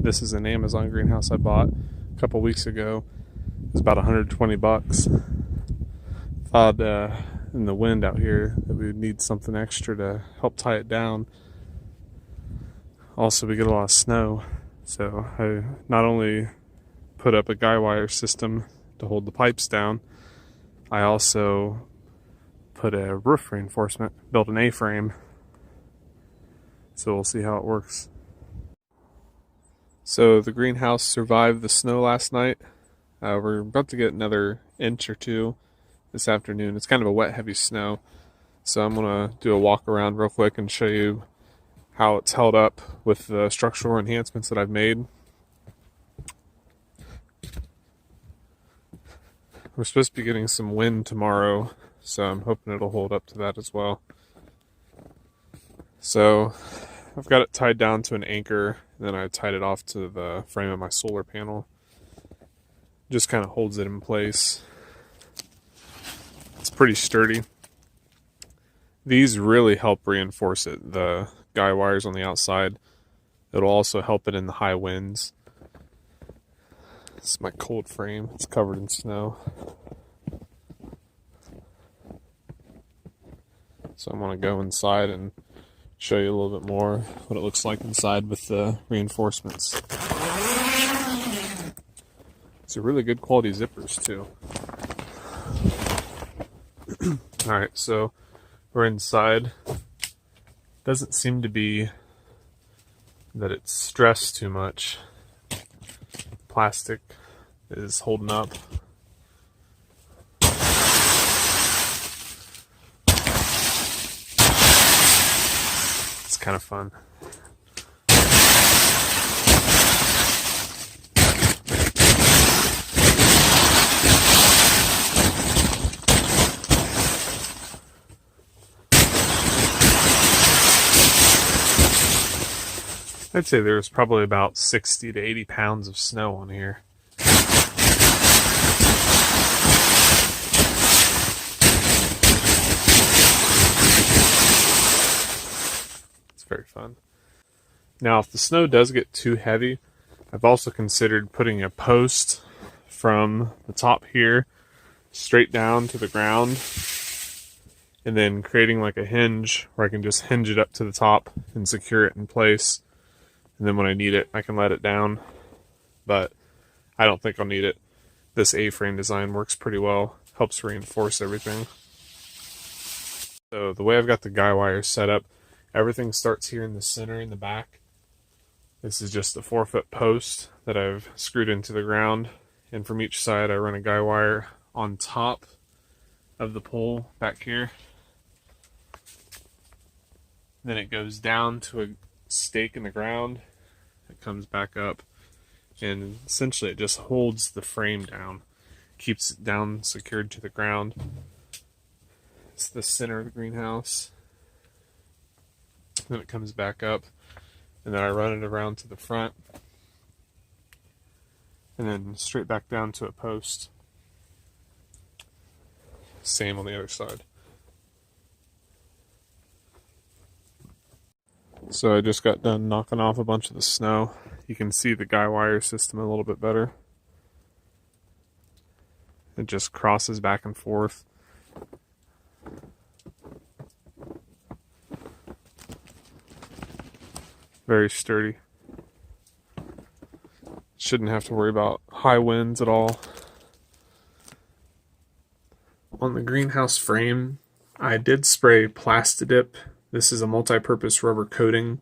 This is an Amazon greenhouse I bought a couple weeks ago. It was about 120 bucks. Thought in the wind out here that we would need something extra to help tie it down. Also, we get a lot of snow, so I not only put up a guy wire system to hold the pipes down, I also put a roof reinforcement, built an A-frame. So we'll see how it works. So the greenhouse survived the snow last night. We're about to get another inch or two this afternoon. It's kind of a wet, heavy snow. So I'm gonna do a walk around real quick and show you how it's held up with the structural enhancements that I've made. We're supposed to be getting some wind tomorrow, so I'm hoping it'll hold up to that as well. So I've got it tied down to an anchor, and then I tied it off to the frame of my solar panel. Just kind of holds it in place. It's pretty sturdy. These really help reinforce it, the guy wires on the outside. It'll also help it in the high winds. This is my cold frame. It's covered in snow. So I'm going to go inside and show you a little bit more what it looks like inside with the reinforcements. These are really good quality zippers too. Alright, so we're inside. Doesn't seem to be that it's stressed too much. Plastic is holding up. It's kind of fun. I'd say there's probably about 60 to 80 pounds of snow on here. It's very fun. Now, if the snow does get too heavy, I've also considered putting a post from the top here straight down to the ground, and then creating like a hinge where I can just hinge it up to the top and secure it in place. And then when I need it, I can let it down. But I don't think I'll need it. This A-frame design works pretty well. Helps reinforce everything. So the way I've got the guy wires set up, everything starts here in the center in the back. This is just a 4-foot post that I've screwed into the ground. And from each side, I run a guy wire on top of the pole back here. Then it goes down to a stake in the ground. It comes back up, and essentially it just holds the frame down, keeps it down secured to the ground. It's the center of the greenhouse. Then it comes back up, and then I run it around to the front, and then straight back down to a post. Same on the other side. So I just got done knocking off a bunch of the snow. You can see the guy wire system a little bit better. It just crosses back and forth. Very sturdy. Shouldn't have to worry about high winds at all. On the greenhouse frame, I did spray Plastidip. This is a multi-purpose rubber coating.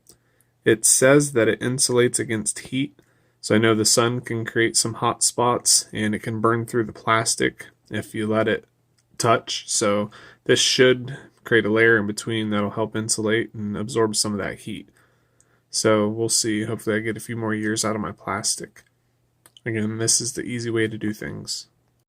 It says that it insulates against heat, so I know the sun can create some hot spots and it can burn through the plastic if you let it touch. So this should create a layer in between that'll help insulate and absorb some of that heat. So we'll see. Hopefully I get a few more years out of my plastic. Again, this is the easy way to do things.